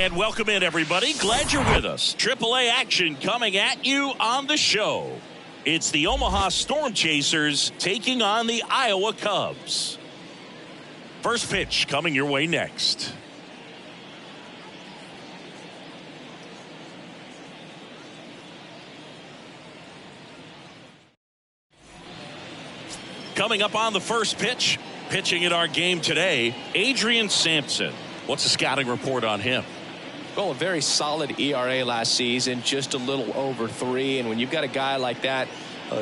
And welcome in, everybody. Glad you're with us. AAA action coming at you on the show. It's the Omaha Storm Chasers taking on the Iowa Cubs. First pitch coming your way next. Coming up on the first pitch, pitching in our game today, Adrian Sampson. What's the scouting report on him? Well, a very solid ERA last season, just a little over 3. And when you've got a guy like that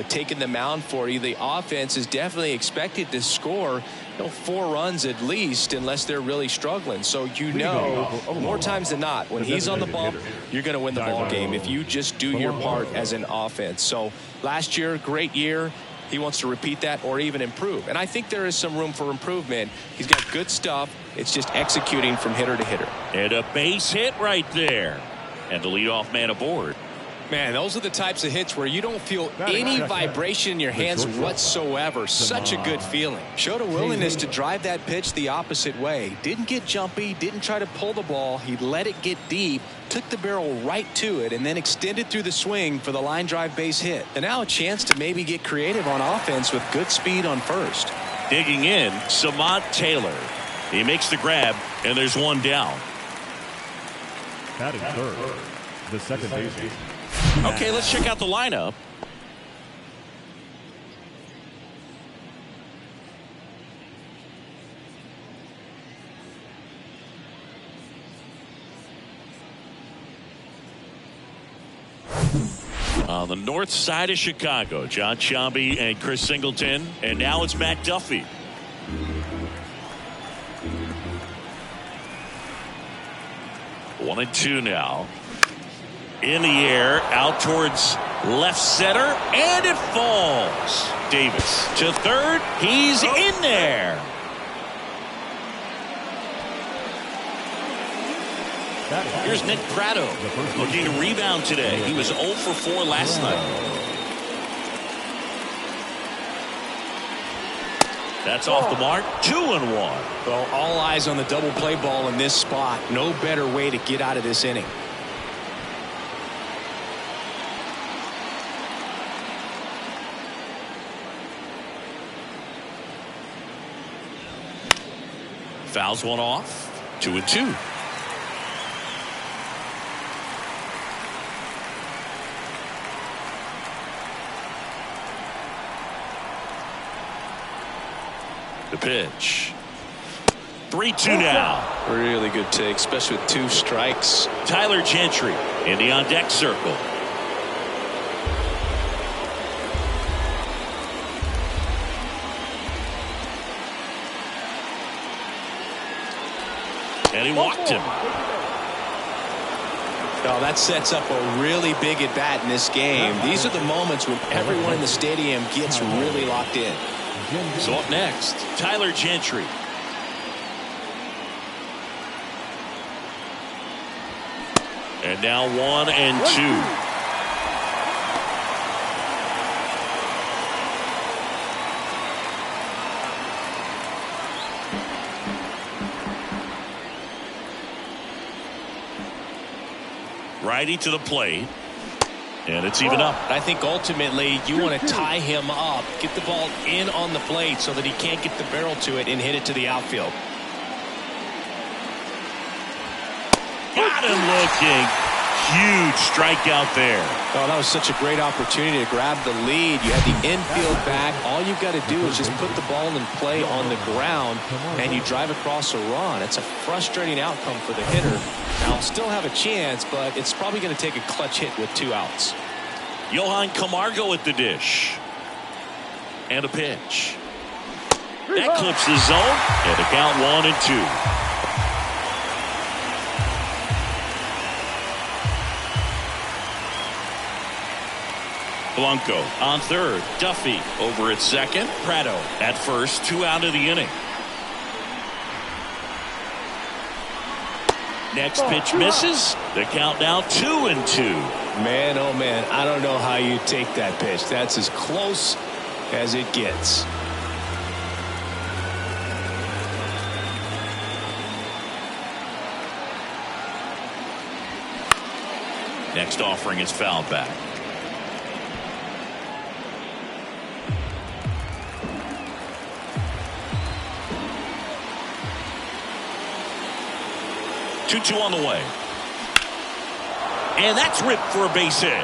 taking the mound for you, the offense is definitely expected to score 4 runs at least, unless they're really struggling. So more times than not, when he's on the bump, you're going to win the ball game if you just do your part as an offense. So last year, great year. He wants to repeat that or even improve. And I think there is some room for improvement. He's got good stuff. It's just executing from hitter to hitter. And a base hit right there. And the leadoff man aboard. Man, those are the types of hits where you don't feel any vibration in your hands whatsoever. Such a good feeling. Showed a willingness to drive that pitch the opposite way. Didn't get jumpy, didn't try to pull the ball. He let it get deep, took the barrel right to it, and then extended through the swing for the line drive base hit. And now a chance to maybe get creative on offense with good speed on first. Digging in, Samad Taylor. He makes the grab, and there's one down. Batting third, the second baseman. Okay, let's check out the lineup. On the north side of Chicago, John Sciambi and Chris Singleton, and now it's Matt Duffy. One and two now. In the air, out towards left center, and it falls. Davis to third. He's in there. Here's Nick Pratto looking to rebound today. He was 0 for 4 last night. That's off the mark. 2-1. Well, all eyes on the double play ball in this spot. No better way to get out of this inning. Fouls one off. 2-2. The pitch. 3-2 now. Really good take, especially with 2 strikes. Tyler Gentry in the on deck circle. And he walked him. Oh, that sets up a really big at bat in this game. These are the moments when everyone in the stadium gets really locked in. So up next, Tyler Gentry. And now 1-2. Righty to the plate. And it's even up. I think ultimately you want to tie him up, get the ball in on the plate so that he can't get the barrel to it and hit it to the outfield. Got him looking. Huge strikeout there. Oh, that was such a great opportunity to grab the lead. You had the infield back. All you've got to do is just put the ball in play on the ground, and you drive across a run. It's a frustrating outcome for the hitter. Now, still have a chance, but it's probably going to take a clutch hit with 2 outs. Johan Camargo at the dish. And a pitch. That clips the zone, and the count 1-2. Blanco on third. Duffy over at second. Pratto at first. 2 out of the inning. Next pitch misses. The count now 2-2. Man, oh man, I don't know how you take that pitch. That's as close as it gets. Next offering is fouled back. Two on the way. And that's ripped for a base hit.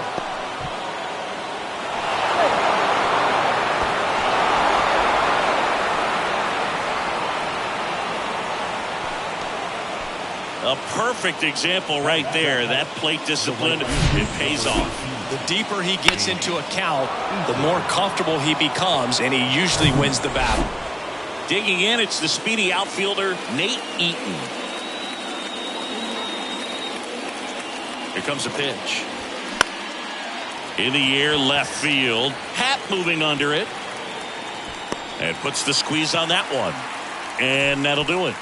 A perfect example right there. That plate discipline, it pays off. The deeper he gets into a count, the more comfortable he becomes, and he usually wins the battle. Digging in, it's the speedy outfielder, Nate Eaton. Here comes a pitch. In the air, left field. Happ moving under it. And puts the squeeze on that one. And that'll do it.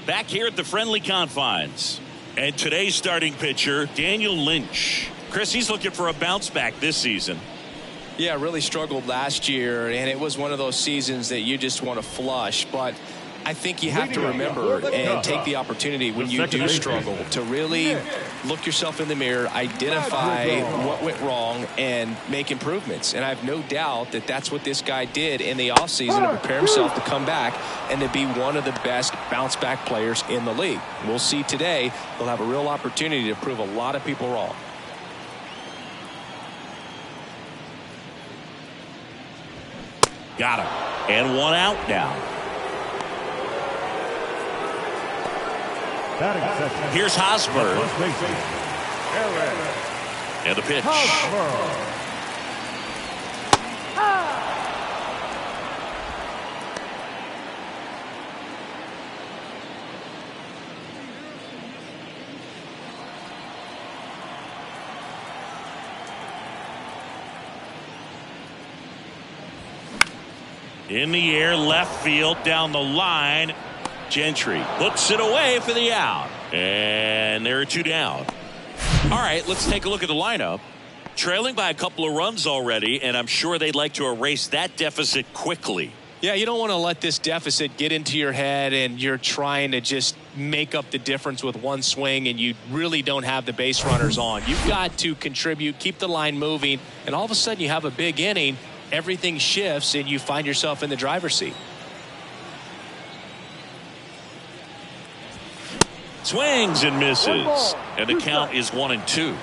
Back here at the friendly confines. And today's starting pitcher, Daniel Lynch. Chris, he's looking for a bounce back this season. Yeah, really struggled last year, and it was one of those seasons that you just want to flush. But I think you have to remember and take the opportunity when you do struggle to really look yourself in the mirror, identify what went wrong, and make improvements. And I have no doubt that that's what this guy did in the offseason to prepare himself to come back and to be one of the best bounce-back players in the league. We'll see today. He'll have a real opportunity to prove a lot of people wrong. Got him. And one out now. Here's Hosmer. And the pitch. In the air, left field, down the line. Gentry puts it away for the out. And there are two down. All right, let's take a look at the lineup. Trailing by a couple of runs already, and I'm sure they'd like to erase that deficit quickly. Yeah, you don't want to let this deficit get into your head and you're trying to just make up the difference with one swing and you really don't have the base runners on. You've got to contribute, keep the line moving, and all of a sudden you have a big inning. Everything shifts and you find yourself in the driver's seat. Swings and misses. And the count is 1-2.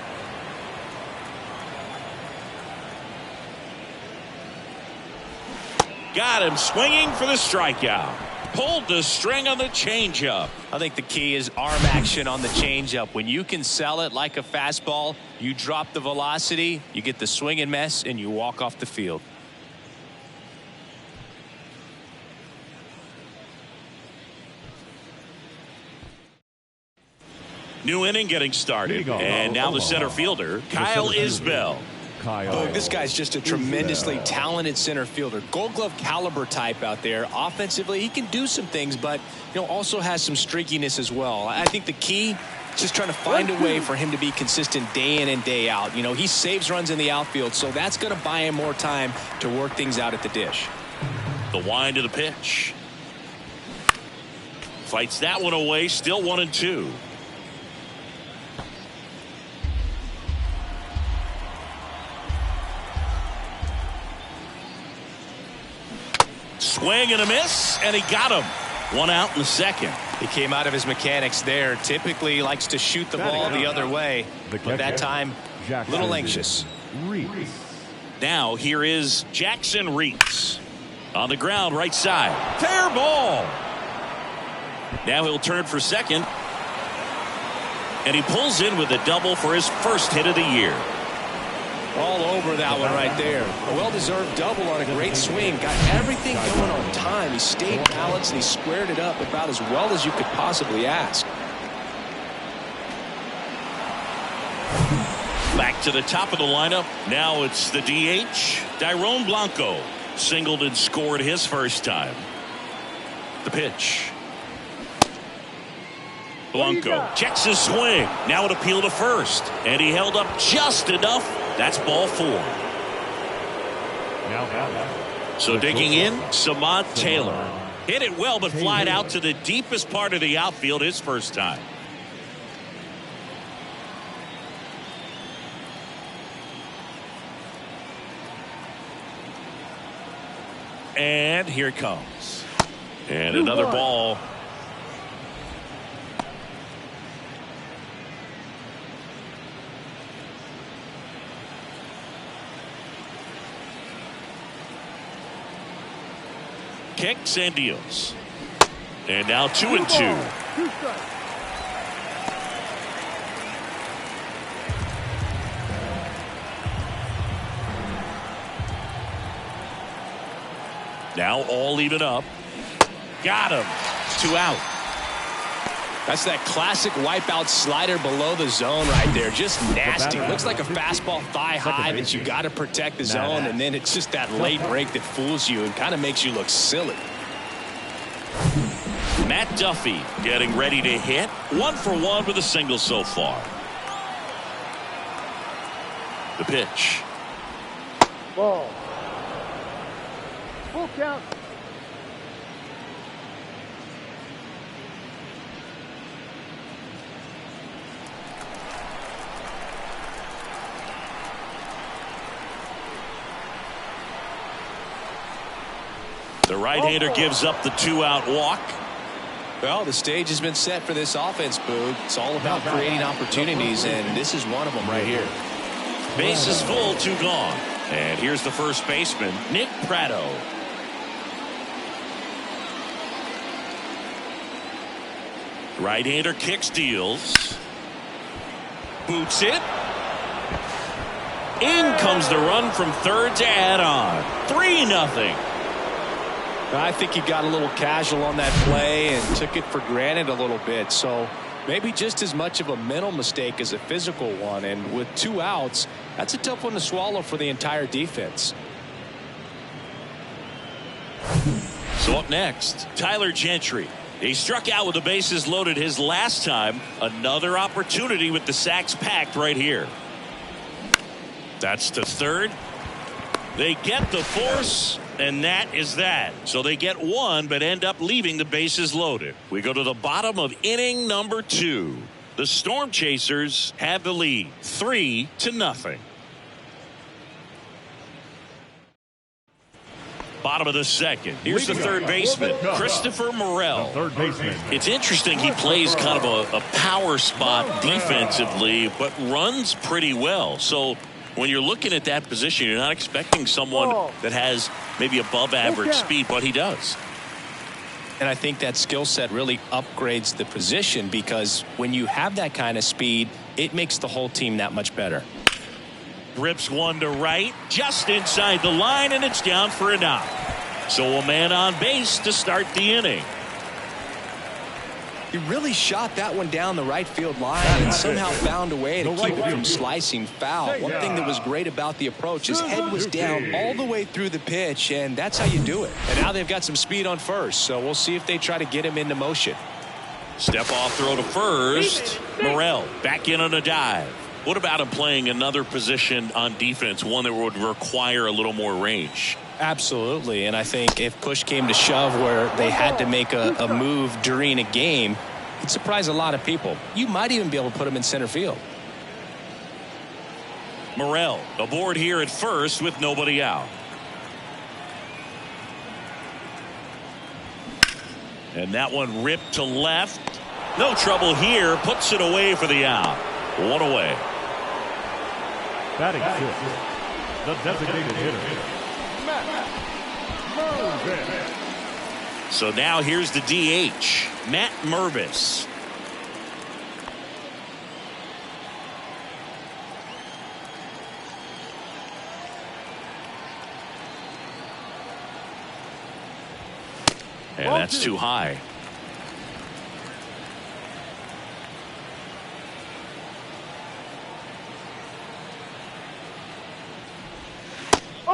Got him swinging for the strikeout. Pulled the string on the changeup. I think the key is arm action on the changeup. When you can sell it like a fastball, you drop the velocity, you get the swing and miss, and you walk off the field. New inning getting started. And now the center fielder, Kyle Isbell. Oh, this guy's just a tremendously talented center fielder. Gold Glove caliber type out there. Offensively, he can do some things, but also has some streakiness as well. I think the key is just trying to find a way for him to be consistent day in and day out. He saves runs in the outfield, so that's going to buy him more time to work things out at the dish. The wind of the pitch. Fights that one away, still 1-2. Swing and a miss, and he got him. One out in the second. He came out of his mechanics there. Typically likes to shoot the ball the other way, but that time a little anxious. Now here is Jackson Reitz on the ground, right side. Fair ball. Now he'll turn for second, and he pulls in with a double for his first hit of the year. All over that one right there. A well-deserved double on a great swing. Got everything going on time. He stayed balanced and he squared it up about as well as you could possibly ask. Back to the top of the lineup. Now it's the DH, Dairon Blanco. Singled and scored his first time. The pitch. Blanco checks his swing. Now an appeal to first. And he held up just enough. That's ball 4. So digging in, Samad Taylor. Hit it well, but flied out to the deepest part of the outfield his first time. And here it comes. And another ball. Kicks and deals. And now 2-2. Now all even up. Got him. 2 out. That's that classic wipeout slider below the zone right there. Just nasty. Looks like a fastball thigh high that you got to protect the zone, and then it's just that late break that fools you and kind of makes you look silly. Matt Duffy getting ready to hit. 1 for 1 with a single so far. The pitch. Ball. Full count. The right-hander gives up the 2-out walk. Well, the stage has been set for this offense, Boog. It's all about creating opportunities, and this is one of them right here. Base is full, 2 gone. And here's the first baseman, Nick Pratto. Right-hander kicks, deals. Boots it. In comes the run from third to add on. 3-0. I think he got a little casual on that play and took it for granted a little bit. So maybe just as much of a mental mistake as a physical one. And with 2 outs, that's a tough one to swallow for the entire defense. So up next, Tyler Gentry. He struck out with the bases loaded his last time. Another opportunity with the sacks packed right here. That's to third. They get the force, and that is that. So they get 1, but end up leaving the bases loaded. We go to the bottom of inning number 2. The Storm Chasers have the lead, 3-0. Bottom of the second. Here's the third baseman, Christopher Morel. Third baseman. It's interesting. He plays kind of a power spot defensively, but runs pretty well. So when you're looking at that position, you're not expecting someone that has maybe above average speed, but he does. And I think that skill set really upgrades the position, because when you have that kind of speed, it makes the whole team that much better. Rips one to right, just inside the line, and it's down for a knock. So a man on base to start the inning. He really shot that one down the right field line and somehow found a way to keep it from slicing foul. One thing that was great about the approach, his head was down all the way through the pitch, and that's how you do it. And now they've got some speed on first, so we'll see if they try to get him into motion. Step off throw to first. Morel back in on a dive. What about him playing another position on defense, one that would require a little more range? Absolutely, and I think if push came to shove where they had to make a move during a game, it'd surprise a lot of people. You might even be able to put him in center field. Morel aboard here at first with nobody out. And that one ripped to left. No trouble here. Puts it away for the out. 1 away. Batting 6, the designated hitter, Matt Mervis. So now here's the DH, Matt Mervis. And that's too high.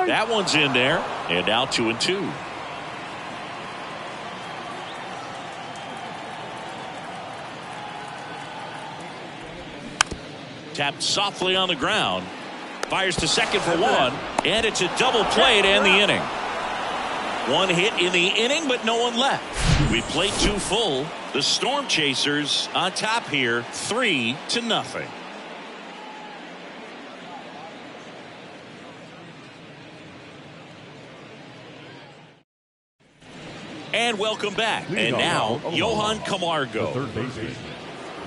That one's in there, and now 2-2. tapped softly on the ground. Fires to second for one, and it's a double play to end the inning. One hit in the inning, but no one left. We played 2 full. The Storm Chasers on top here, 3-0. And welcome back. And now, Johan Camargo. Third baseman,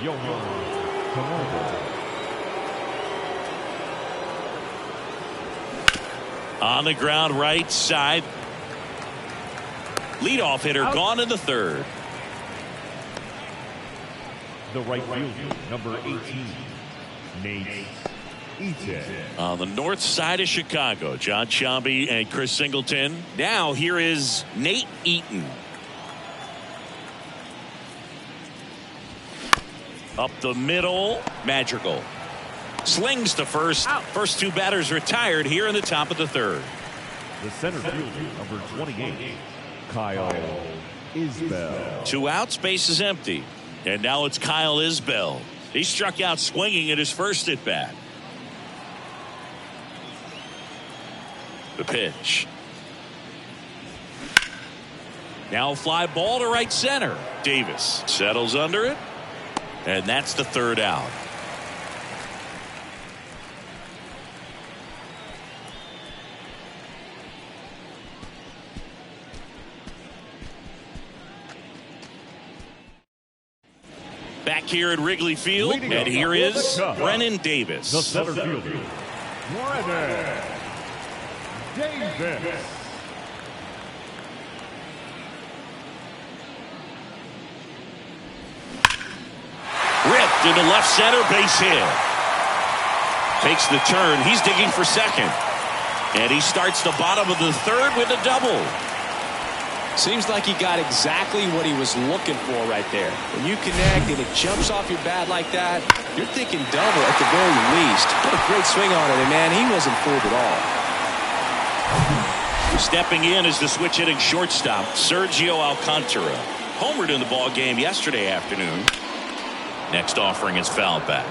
Johan Camargo. On the ground, right side. Leadoff hitter gone in the third. The right fielder, number 18, Nate Eaton. On the north side of Chicago, John Sciambi and Chris Singleton. Now here is Nate Eaton. Up the middle, Madrigal. Slings to first. First 2 batters retired here in the top of the third. The center fielder, number 28, Kyle Isbell. 2 outs, base is empty. And now it's Kyle Isbell. He struck out swinging at his first at bat. The pitch. Now a fly ball to right center. Davis settles under it. And that's the third out. Back here at Wrigley Field, and here is Brennan Davis. The center fielder, Brennan Davis. Ripped into left center, base hit. Takes the turn. He's digging for second. And he starts the bottom of the third with a double. Seems like he got exactly what he was looking for right there. When you connect and it jumps off your bat like that, you're thinking double at the very least. What a great swing on it, and man, he wasn't fooled at all. Stepping in is the switch hitting shortstop, Sergio Alcantara. Homered in the ball game yesterday afternoon. Next offering is fouled back.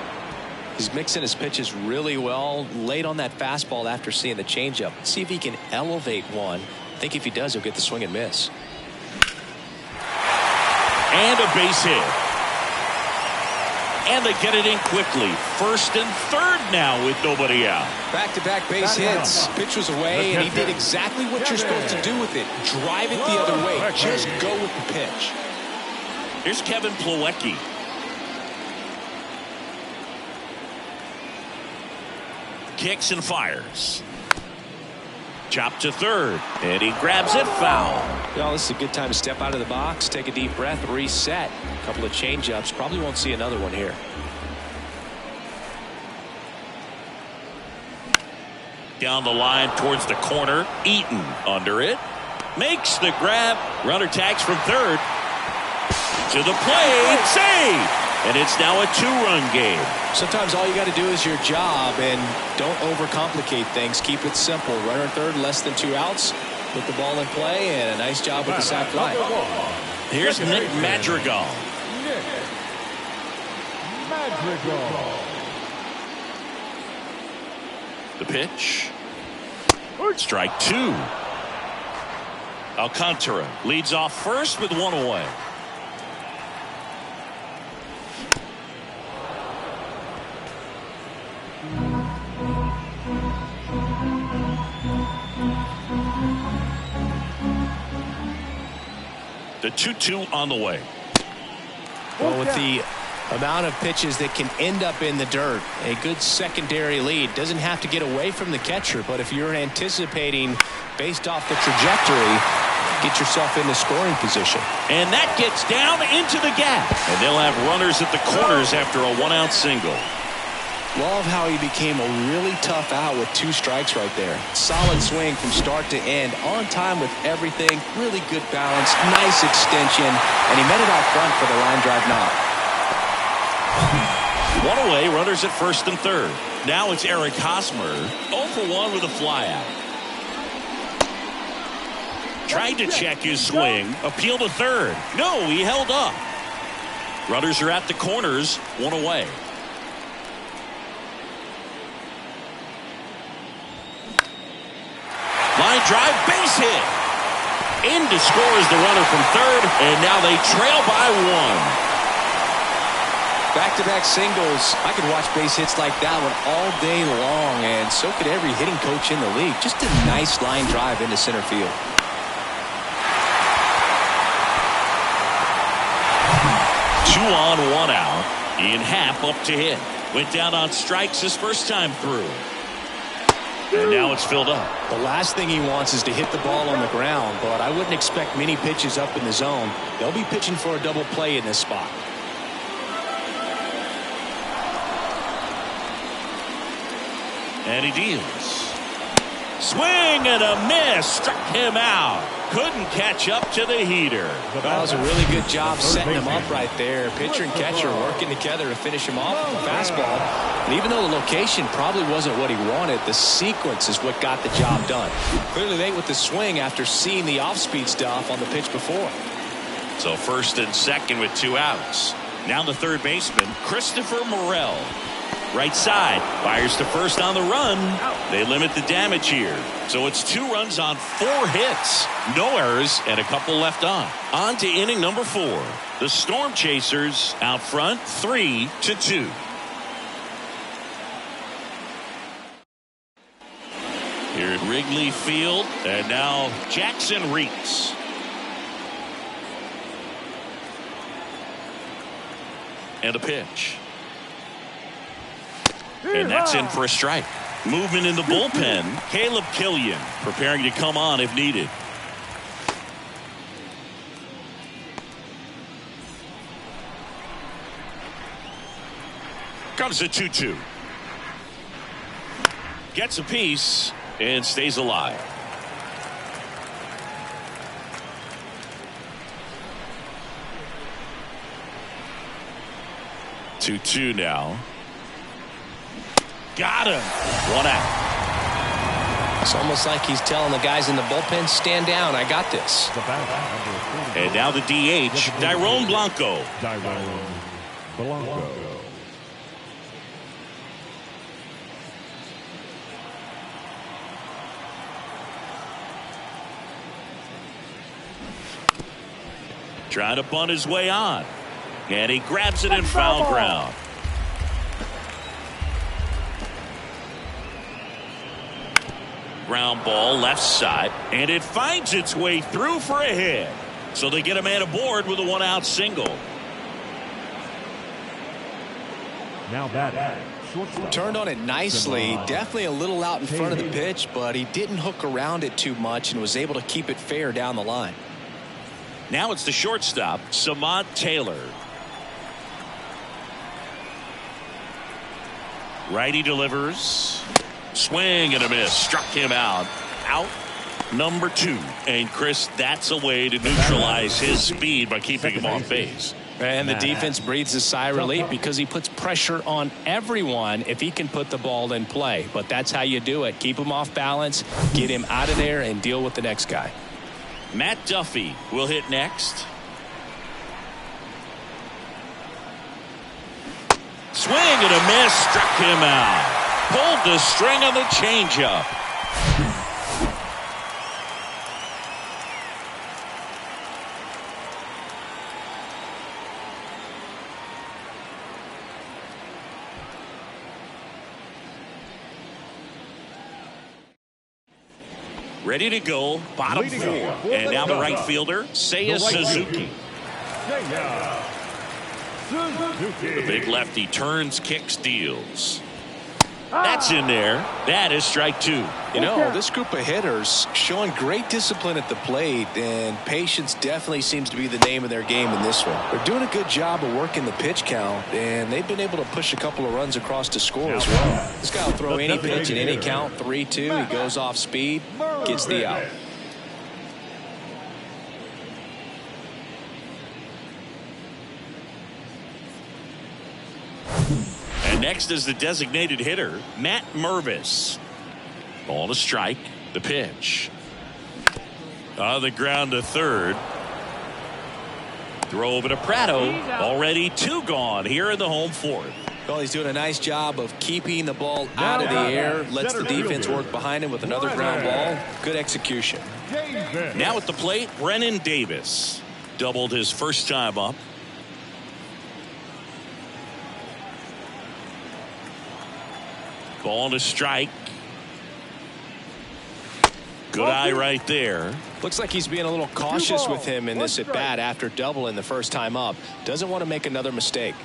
He's mixing his pitches really well. Late on that fastball after seeing the changeup. See if he can elevate one. I think if he does, he'll get the swing and miss. And a base hit. And they get it in quickly. First and third now with nobody out. Back-to-back base hits. Pitch was away, and he did exactly what you're supposed to do with it. Drive it the other way. Just go with the pitch. Here's Kevin Plawecki. Kicks and fires. Chop to third, and he grabs it foul. Well, this is a good time to step out of the box, take a deep breath, reset. A couple of change-ups. Probably won't see another one here. Down the line towards the corner. Eaton under it. Makes the grab. Runner tags from third. To the plate. Save! And it's now a 2-run game. Sometimes all you got to do is your job and don't overcomplicate things. Keep it simple. Runner third, less than 2 outs. Put the ball in play, and a nice job with the sac fly. Here's Nick Madrigal. Nick Madrigal. The pitch. Strike 2. Alcantara leads off first with 1 away. The 2-2 on the way. Well, with the amount of pitches that can end up in the dirt, a good secondary lead. Doesn't have to get away from the catcher, but if you're anticipating based off the trajectory, get yourself into scoring position. And that gets down into the gap. And they'll have runners at the corners after a 1-out single. Love how he became a really tough out with 2 strikes right there. Solid swing from start to end. On time with everything. Really good balance. Nice extension. And he met it out front for the line drive knock. 1 away. Runners at first and third. Now it's Eric Hosmer. 0 for 1 with a flyout. Tried to check his swing. Appeal to third. No, he held up. Runners are at the corners. 1 away. drive, base hit. In to score is the runner from third, and now they trail by 1. Back-to-back singles. I could watch base hits like that one all day long, and so could every hitting coach in the league. Just a nice line drive into center field. Two on, one out. Ian Happ up to hit. Went down on strikes his first time through. And now it's filled up. The last thing he wants is to hit the ball on the ground, but I wouldn't expect many pitches up in the zone. They'll be pitching for a double play in this spot. And he deals. Swing and a miss. Struck him out. Couldn't catch up to the heater. That was a really good job setting him up right there. Pitcher and catcher working together to finish him off with a fastball. And even though the location probably wasn't what he wanted, the sequence is what got the job done. Clearly late with the swing after seeing the off-speed stuff on the pitch before. So first and second with 2 outs. Now the third baseman, Christopher Morel. Right side, fires to first on the run. They limit the damage here. So it's 2 runs on 4 hits. No errors and a couple left on. On to inning number 4. The Storm Chasers out front 3-2. Here at Wrigley Field, and now Jackson Reitz. And a pitch. And that's in for a strike. Movement in the bullpen. Caleb Killian preparing to come on if needed. Comes the 2-2. Gets a piece and stays alive. Two now. Got him. 1 out. It's almost like he's telling the guys in the bullpen, stand down, I got this. And now the DH, Dairon Blanco. Trying to bunt his way on. And he grabs it in foul ground. Ground ball left side, and it finds its way through for a hit. So they get a man aboard with a 1-out single. Now that Turned on it nicely. Definitely a little out in front of the pitch, but he didn't hook around it too much and was able to keep it fair down the line. Now it's the shortstop, Samad Taylor. Righty delivers. Swing and a miss. Struck him out. Out number 2. And Chris, that's a way to neutralize his speed by keeping him off base. And the defense breathes a sigh of relief because he puts pressure on everyone if he can put the ball in play. But that's how you do it. Keep him off balance, get him out of there, and deal with the next guy. Matt Duffy will hit next. Swing and a miss. Struck him out. Pulled the string on the changeup. Ready to go, bottom 4. And now the right fielder, Seiya Suzuki. The big lefty turns, kicks, deals. That's in there. That is strike 2. You know, this group of hitters showing great discipline at the plate, and patience definitely seems to be the name of their game in this one. They're doing a good job of working the pitch count, and they've been able to push a couple of runs across to score as well. This guy will throw any pitch in any count, 3-2. He goes off speed, gets the out. Next is the designated hitter, Matt Mervis. Ball to strike. The pitch. On the ground to third. Throw over to Prado. Already 2 gone here in the home 4th. Well, he's doing a nice job of keeping the ball out of the air. Lets the defense work behind him with another ground ball. Good execution. Now at the plate, Brennan Davis. Doubled his first time up. Ball to strike. Good eye right there. Looks like he's being a little cautious with him in this at bat after doubling the first time up. Doesn't want to make another mistake.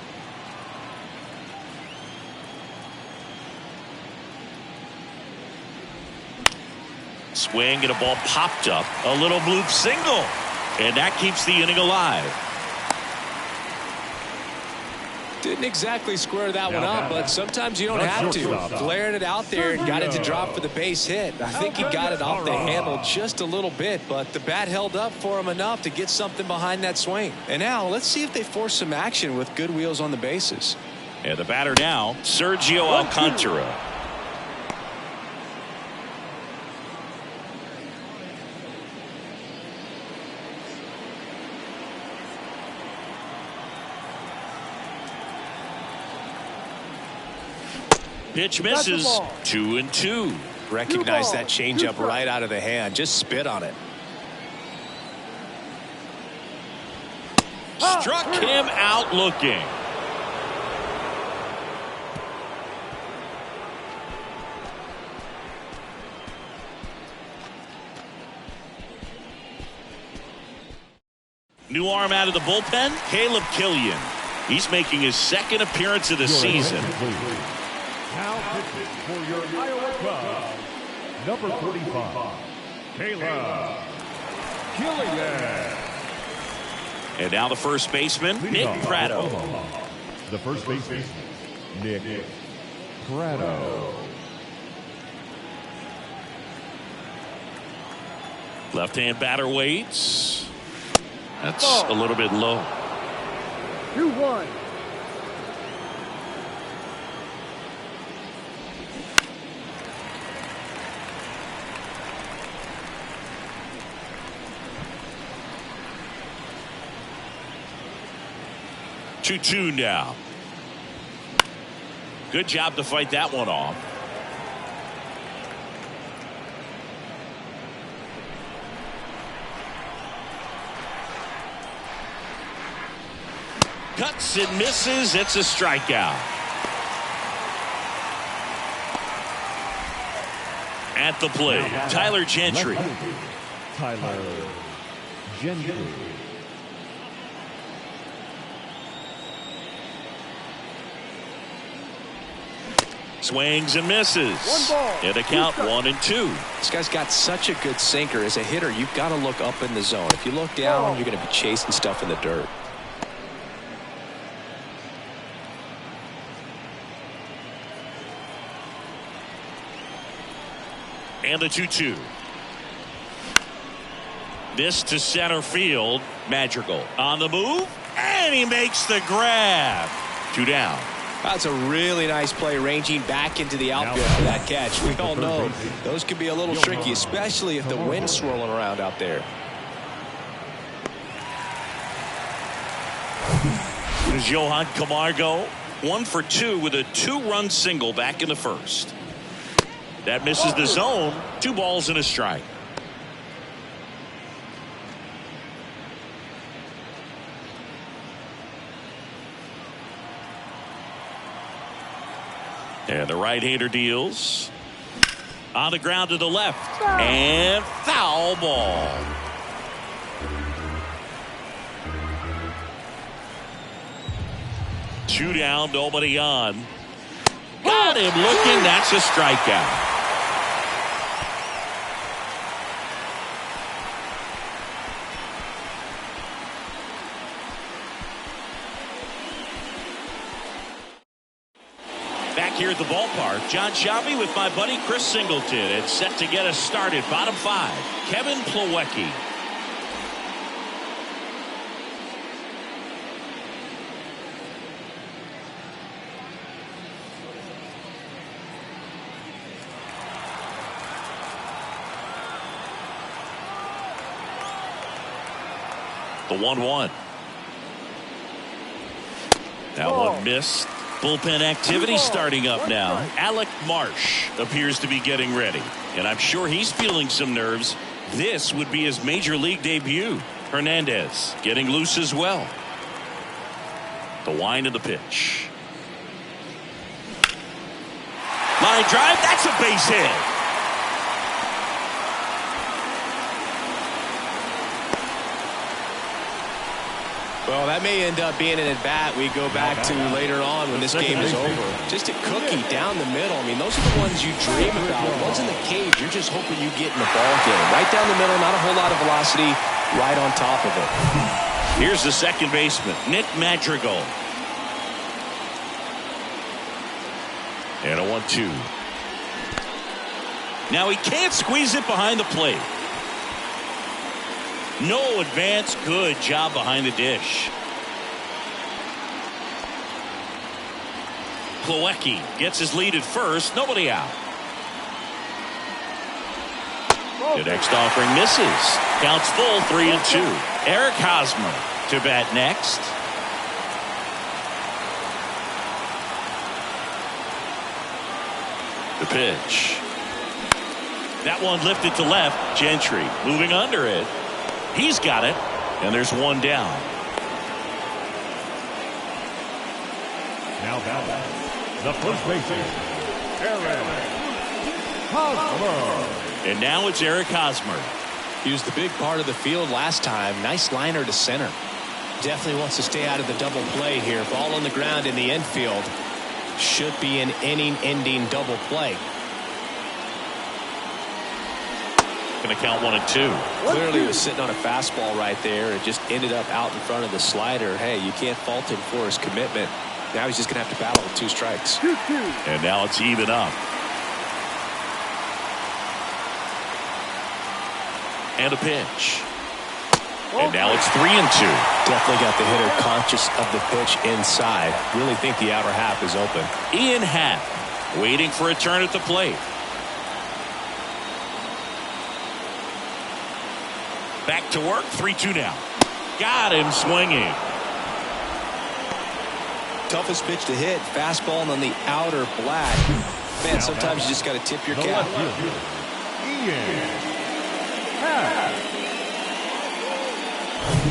Swing and a ball popped up. A little bloop single. And that keeps the inning alive. Didn't exactly square that one up, but sometimes you don't have to. Flared it out there and got it to drop for the base hit. I think he got it off the handle just a little bit, but the bat held up for him enough to get something behind that swing. And now let's see if they force some action with good wheels on the bases. And the batter now, Sergio Alcantara. Pitch misses. 2-2. Recognize that changeup right out of the hand. Just spit on it. Struck him out looking. New arm out of the bullpen, Caleb Killian. He's making his second appearance of the season. Now pitching for your Iowa Cubs, number 45, Caleb Killian. And now the first baseman, Nick Pratto. The first baseman, Nick Pratto. Left-hand batter waits. That's a little bit low. 2-1. Two now. Good job to fight that one off. Cuts and misses. It's a strikeout. At the plate, Tyler Gentry. Tyler Gentry. Swings and misses. And the count 1-2. This guy's got such a good sinker. As a hitter, you've got to look up in the zone. If you look down, you're going to be chasing stuff in the dirt. And the 2-2. This to center field. Madrigal on the move. And he makes the grab. 2 down. That's a really nice play, ranging back into the outfield for that catch. We all know those can be a little tricky, especially if the wind's swirling around out there. There's Johan Camargo, 1 for 2 with a 2-run single back in the first. That misses the zone. 2 balls and a strike. And the right-hander deals. On the ground to the left. And foul ball. Two down, nobody on. Got him looking. That's a strikeout. Here at the ballpark, John Sciambi with my buddy Chris Singleton. It's set to get us started. Bottom 5, Kevin Plawecki. The 1-1. That one missed. Bullpen activity starting up now. Alec Marsh appears to be getting ready, and I'm sure he's feeling some nerves. This would be his major league debut. Hernandez getting loose as well. The wind of the pitch. Line drive. That's a base hit. Well, that may end up being an at-bat we go back to later on when this game is over. Just a cookie down the middle. I mean, those are the ones you dream about. Ones in the cage, you're just hoping you get in the ball game. Right down the middle, not a whole lot of velocity, right on top of it. Here's the second baseman, Nick Madrigal. And a 1-2. Now he can't squeeze it behind the plate. No advance. Good job behind the dish. Plawecki gets his lead at first. Nobody out. The next offering misses. Counts full, 3-2. Eric Hosmer to bat next. The pitch. That one lifted to left. Gentry moving under it. He's got it, and there's one down. Now batting, the first baseman, Eric Hosmer. And now it's Eric Hosmer. He was the big part of the field last time. Nice liner to center. Definitely wants to stay out of the double play here. Ball on the ground in the infield. Should be an inning-ending double play. Going to count 1-2. Clearly was sitting on a fastball right there. It just ended up out in front of the slider. Hey, you can't fault him for his commitment. Now he's just going to have to battle with 2 strikes. And now it's even up. And a pitch. And now it's 3-2. Definitely got the hitter conscious of the pitch inside. Really think the outer half is open. Ian Happ waiting for a turn at the plate. Back to work. 3-2 now. Got him swinging. Toughest pitch to hit. Fastball and on the outer black. Man, sometimes you just got to tip your cap.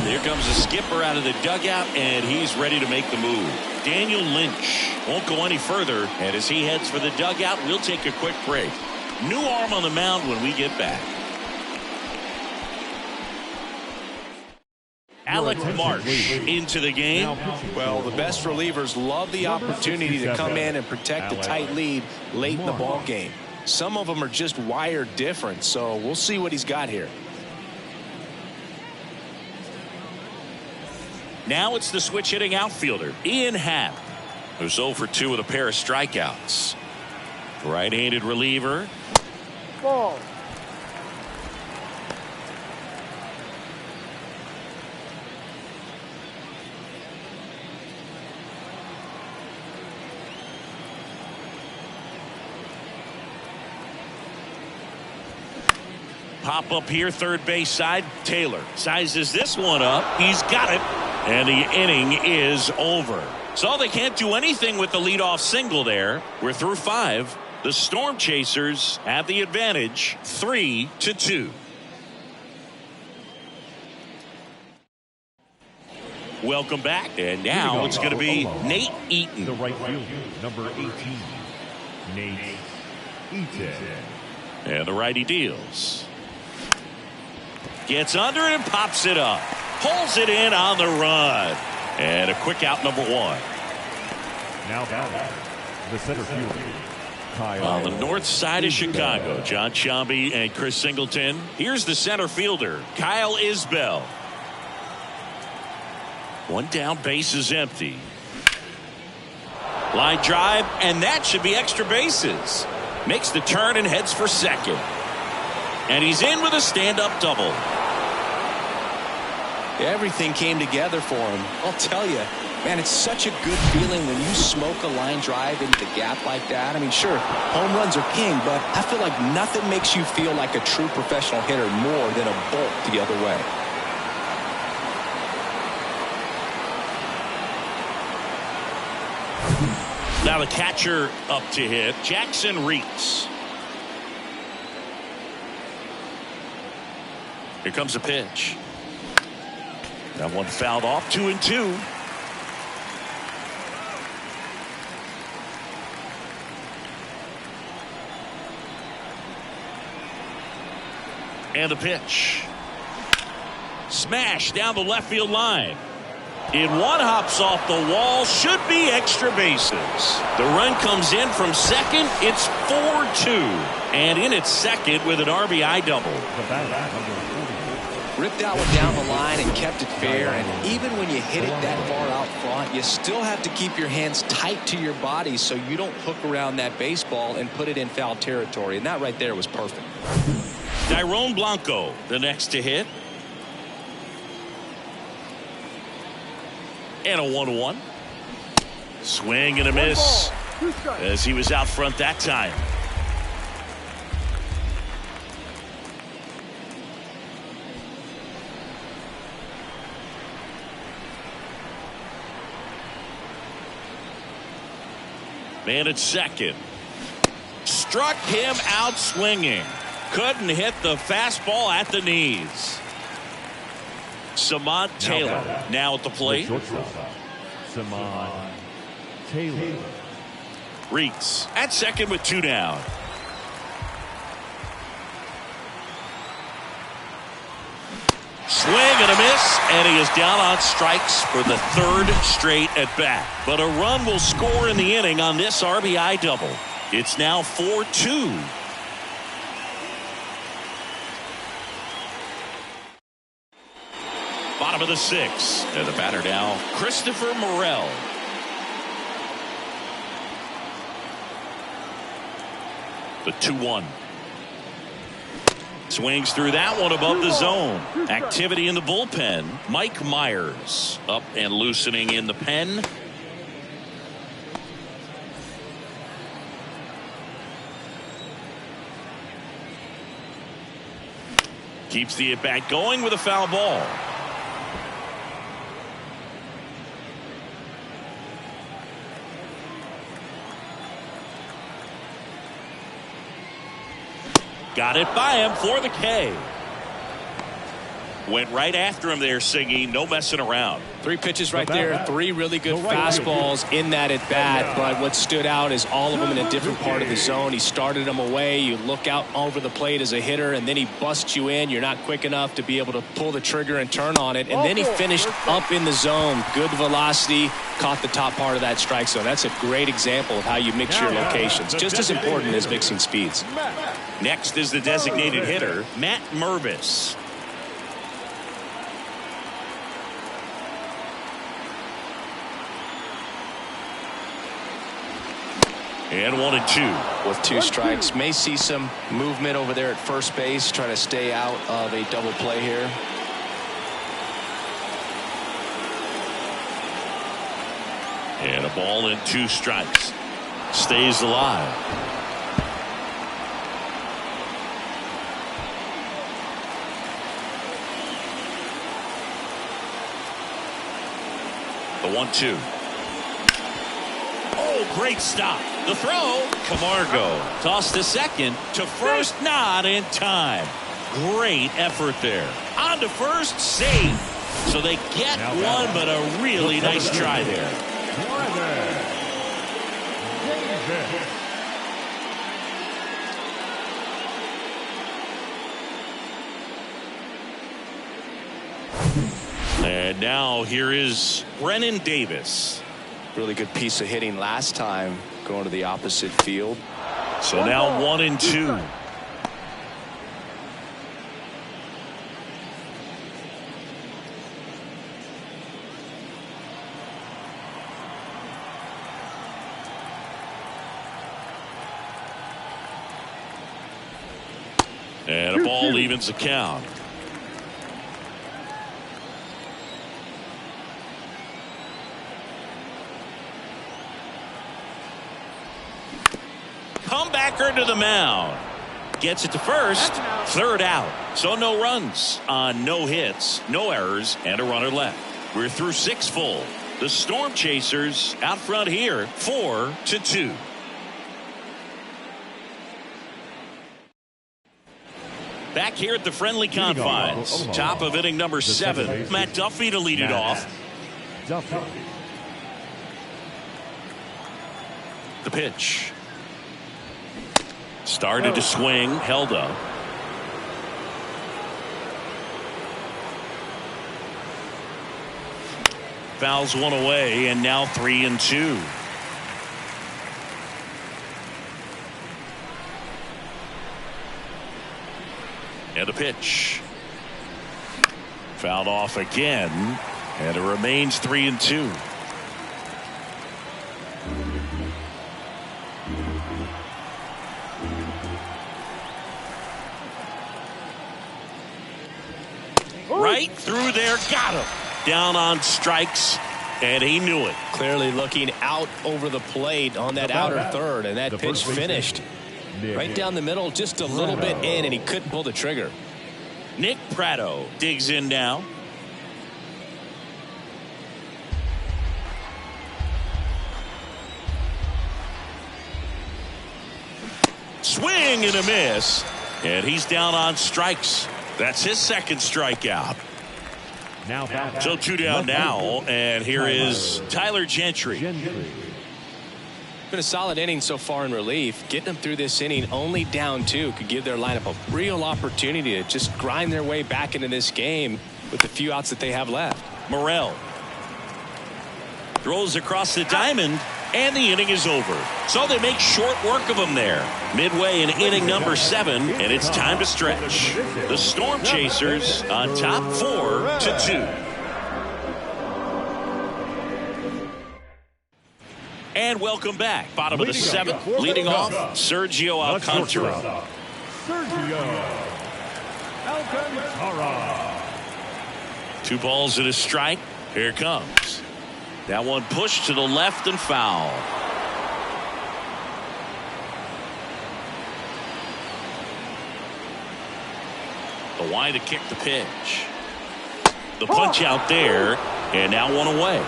There comes a skipper out of the dugout, and he's ready to make the move. Daniel Lynch won't go any further, and as he heads for the dugout, we'll take a quick break. New arm on the mound when we get back. Alec Marsh into the game. Well, the best relievers love the opportunity to come in and protect a tight lead late in the ball game. Some of them are just wired different, so we'll see what he's got here. Now it's the switch hitting outfielder, Ian Happ, who's 0 for 2 with a pair of strikeouts. Right-handed reliever. Ball. Pop up here, third base side. Taylor sizes this one up. He's got it. And the inning is over. So they can't do anything with the leadoff single there. We're through 5. The Storm Chasers have the advantage, 3-2. Welcome back. And now it's going to be Nate Eaton. The right fielder, number 18, Nate Eaton. And the righty deals. Gets under it and pops it up. Pulls it in on the run. And a quick out, number 1. Now batting, the center fielder, Kyle. On the north side of Chicago, John Sciambi and Chris Singleton. Here's the center fielder, Kyle Isbell. One down, base is empty. Line drive, and that should be extra bases. Makes the turn and heads for second. And he's in with a stand-up double. Everything came together for him. I'll tell you, man, it's such a good feeling when you smoke a line drive into the gap like that. I mean, sure, home runs are king, but I feel like nothing makes you feel like a true professional hitter more than a bolt the other way. Now the catcher up to hit, Jackson Reitz. Here comes a pitch. That one fouled off, 2-2. And a pitch. Smash down the left field line. In one, hops off the wall, should be extra bases. The run comes in from second. It's 4-2. And in its second with an RBI double. Ripped that one down the line and kept it fair. And even when you hit it that far out front, you still have to keep your hands tight to your body so you don't hook around that baseball and put it in foul territory. And that right there was perfect. Tyrone Blanco, the next to hit. And a 1-1. Swing and a miss as he was out front that time. Man at second. Struck him out swinging. Couldn't hit the fastball at the knees. Samad Taylor now at the plate. Samad Taylor. Reitz at second with 2 down. Swing and a miss, and he is down on strikes for the 3rd straight at bat. But a run will score in the inning on this RBI double. It's now 4-2. Bottom of the 6th. And the batter now, Christopher Morel. The 2-1. Swings through that one above the zone. Activity in the bullpen. Mike Myers up and loosening in the pen. Keeps the at-bat going with a foul ball. Got it by him for the K. Went right after him there, Siggy. No messing around. 3 pitches right there. 3 really good fastballs in that at bat. But what stood out is all of them in a different part of the zone. He started them away. You look out over the plate as a hitter, and then he busts you in. You're not quick enough to be able to pull the trigger and turn on it. And then he finished up in the zone. Good velocity. Caught the top part of that strike zone. That's a great example of how you mix your locations. Just as important as mixing speeds. Next is the designated hitter, Matt Mervis. And 1-2. With 2 strikes. May see some movement over there at first base. Trying to stay out of a double play here. And a ball and 2 strikes. Stays alive. The 1-2. Oh, great stop. The throw. Camargo tossed to second, to first, not in time. Great effort there. On to first, save. So they get one, but a really nice try there. And now here is Brennan Davis. Really good piece of hitting last time, going to the opposite field. So now 1-2. And a ball evens the count. Comebacker to the mound. Gets it to first. 3rd out. So no runs on no hits, no errors, and a runner left. We're through 6 full. The Storm Chasers out front here, 4-2. Back here at the friendly confines, top of inning number 7. Matt Duffy to lead it off. Duffy. The pitch. Started to swing, held up. Fouls one away, and now 3-2. And a pitch. Fouled off again, and it remains 3-2. Right through there, got him. Down on strikes, and he knew it. Clearly looking out over the plate on that outer third, and that pitch finished right down the middle, just a little bit in, and he couldn't pull the trigger. Nick Pratto digs in now. Swing and a miss, and he's down on strikes. That's his second strikeout. Now back. So 2 down now, and here is Tyler Gentry. Been a solid inning so far in relief. Getting them through this inning only down 2 could give their lineup a real opportunity to just grind their way back into this game with the few outs that they have left. Morel throws across the diamond, and the inning is over. So they make short work of him there. Midway in inning number 7, and it's time to stretch. The Storm Chasers on top 4-2. And welcome back. Bottom of the 7th, leading off, Sergio Alcantara. Sergio Alcantara. 2 balls and a strike. Here it comes. That one pushed to the left and foul. The wide to kick the pitch. The punch out there, and now 1 away.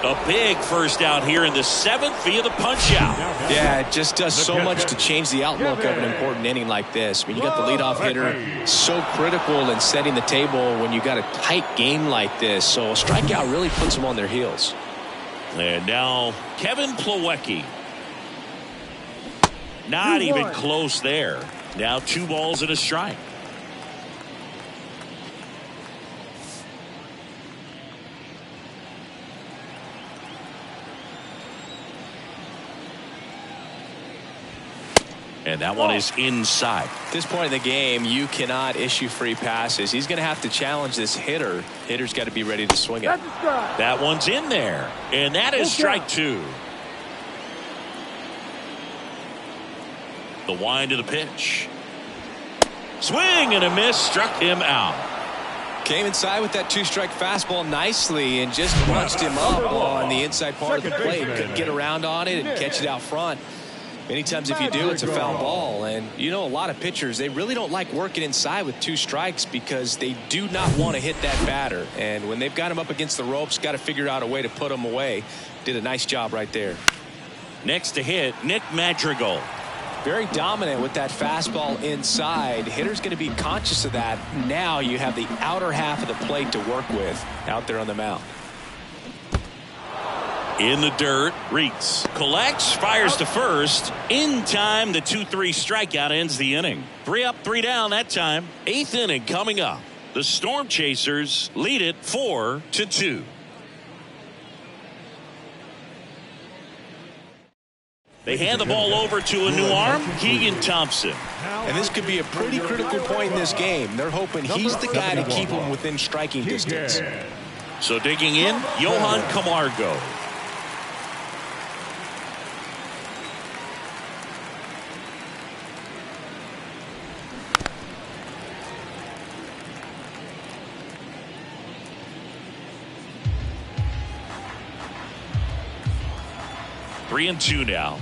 A big first out here in the 7th via the punch out. Yeah, it just does so much to change the outlook of an important inning like this. I mean, you got the leadoff hitter, so critical in setting the table when you got a tight game like this. So a strikeout really puts them on their heels. And now Kevin Plawecki. Not even close there. Now 2 balls and a strike. And that one is inside. At this point in the game, you cannot issue free passes. He's going to have to challenge this hitter. Hitter's got to be ready to swing it. That one's in there. And that is strike 2. The wind of the pitch. Swing and a miss, struck him out. Came inside with that 2-strike fastball nicely and just punched him up on the inside part of the plate. Couldn't get around on it and catch it out front. Many times if you do, it's a foul ball. And you know, a lot of pitchers, they really don't like working inside with 2 strikes because they do not want to hit that batter. And when they've got him up against the ropes, got to figure out a way to put him away. Did a nice job right there. Next to hit, Nick Madrigal. Very dominant with that fastball inside. Hitter's going to be conscious of that. Now you have the outer half of the plate to work with out there on the mound. In the dirt, Reeks collects, fires to first. In time, the 2-3 strikeout ends the inning. 3 up, 3 down that time. 8th inning coming up. The Storm Chasers lead it 4-2. They hand the ball over to a new arm, Keegan Thompson. And this could be a pretty critical point in this game. They're hoping he's the guy to keep them within striking distance. So digging in, Johan Camargo. Three and 2 now.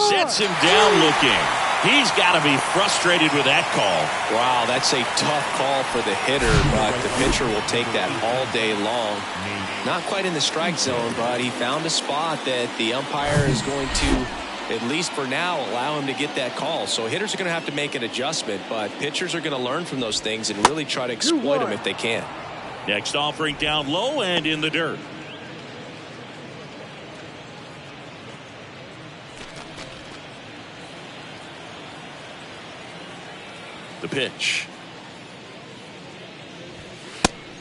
Sets him down looking. He's got to be frustrated with that call. Wow, that's a tough call for the hitter, but the pitcher will take that all day long. Not quite in the strike zone, but he found a spot that the umpire is going to, at least for now, allow him to get that call. So hitters are going to have to make an adjustment, but pitchers are going to learn from those things and really try to exploit them if they can. Next offering down low and in the dirt. The pitch.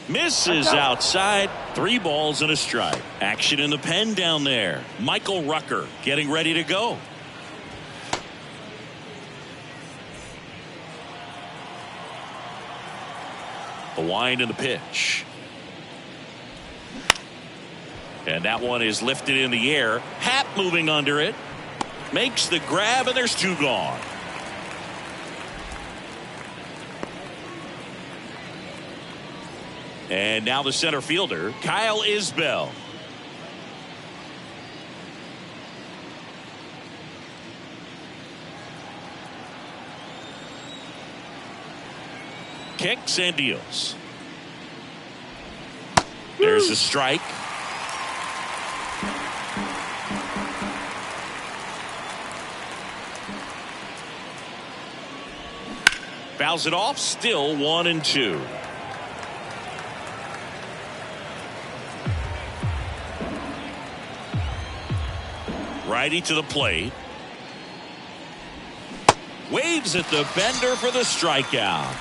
Misses outside. 3 balls and a strike. Action in the pen down there. Michael Rucker getting ready to go. The wind and the pitch. And that one is lifted in the air. Happ moving under it. Makes the grab, and there's 2 gone. And now the center fielder, Kyle Isbell. Kicks and deals. There's a strike. Fouls it off, still 1-2. Righty to the plate. Waves at the bender for the strikeout.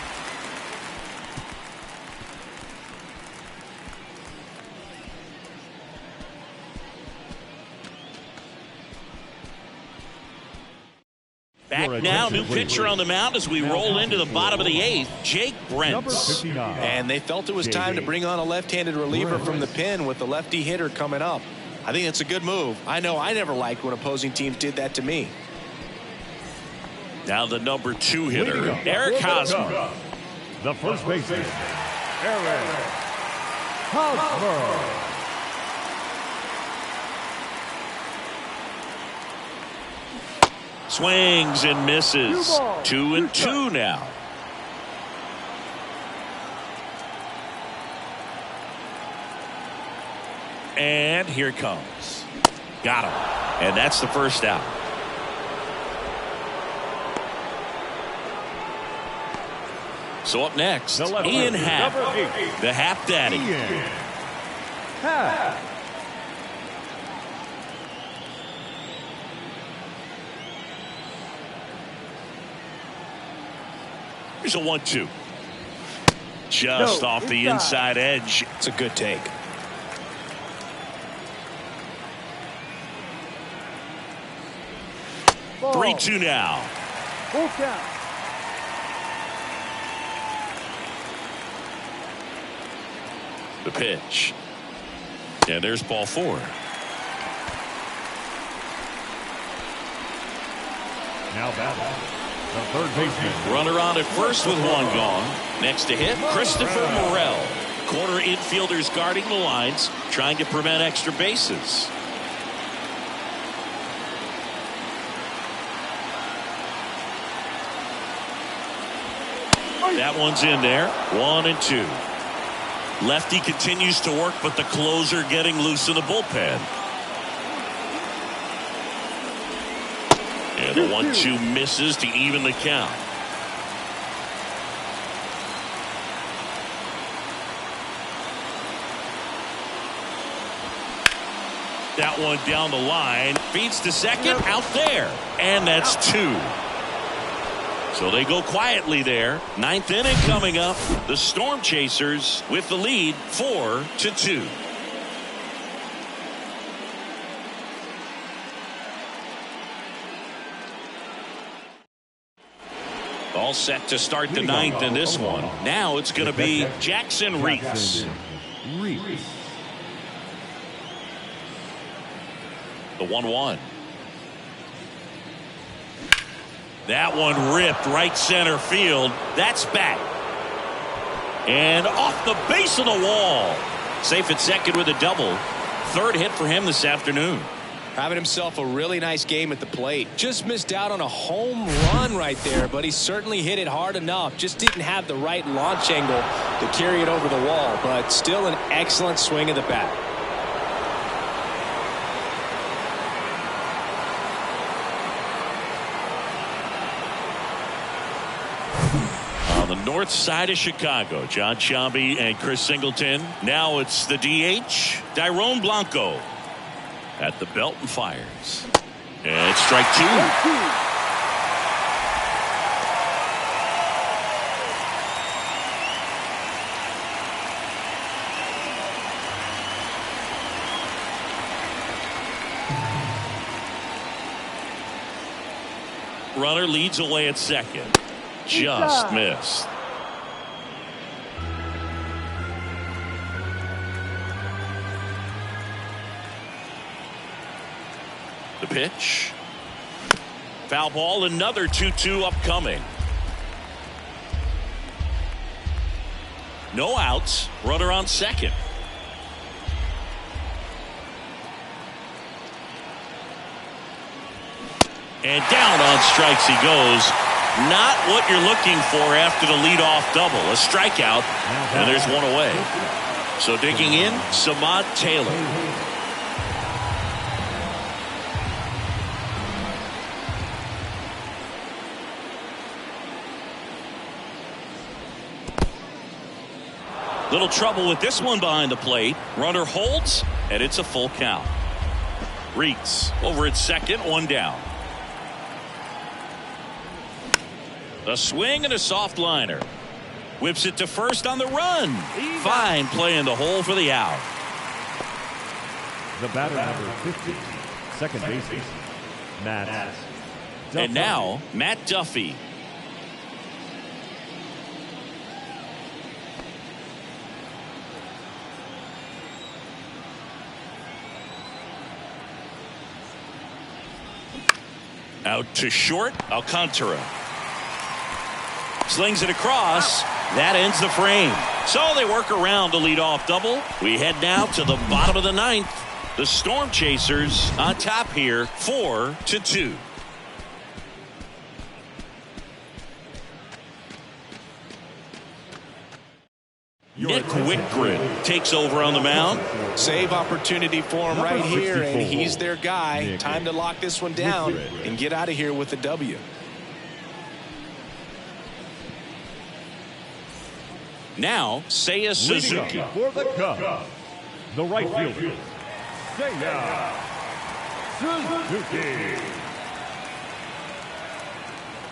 Back now, new pitcher on the mound as we roll into the bottom of the 8th, Jake Brentz. And they felt it was time to bring on a left-handed reliever from the pen with the lefty hitter coming up. I think it's a good move. I know I never liked when opposing teams did that to me. Now the number 2 hitter, Eric Hosmer. The first baseman, Eric Hosmer. Swings and misses. 2-2 now. And here it comes. Got him. And that's the first out. So up next, Ian Happ, the Happ Daddy. Happ. Here's a 1-2. Just off the inside edge. It's a good take. Ball. 3-2 now. Full count. The pitch. And there's ball 4. Now batting, the third baseman. Runner on at first with 1 gone. Next to hit, Christopher Morel. Corner infielders guarding the lines, trying to prevent extra bases. That one's in there. 1-2. Lefty continues to work, but the closer getting loose in the bullpen. And the 1-2 misses to even the count. That one down the line, feeds to second, out there, and that's 2. So they go quietly there. 9th inning coming up. The Storm Chasers with the lead, 4-2. All set to start the 9th in this one. Now it's going to be Jackson Reese. The 1-1. That one ripped right center field. That's back. And off the base of the wall. Safe at second with a double. 3rd hit for him this afternoon. Having himself a really nice game at the plate. Just missed out on a home run right there, but he certainly hit it hard enough. Just didn't have the right launch angle to carry it over the wall, but still an excellent swing of the bat. On the north side of Chicago, John Sciambi and Chris Singleton. Now it's the DH, Dairon Blanco. At the belt and fires. And strike 2. Runner leads away at second. Just missed. The pitch. Foul ball, another 2-2 upcoming. No outs, runner on second. And down on strikes he goes. Not what you're looking for after the leadoff double. A strikeout, and there's one away. So digging in, Samad Taylor. Little trouble with this one behind the plate. Runner holds, and it's a full count. Reeks over at second, one down. A swing and a soft liner. Whips it to first on the run. Fine play in the hole for the out. The batter, number 50, second baseman, Matt Duffy. And now, Matt Duffy. Out to short, Alcantara. Slings it across. That ends the frame. So they work around the leadoff double. We head now to the bottom of the ninth. The Storm Chasers on top here, 4-2. Nick Wittgren takes over on the mound. Save opportunity for him right here, and he's their guy. Time to lock this one down and get out of here with a W. Now, Seiya Suzuki. For the Cubs, the right fielder, Seiya Suzuki.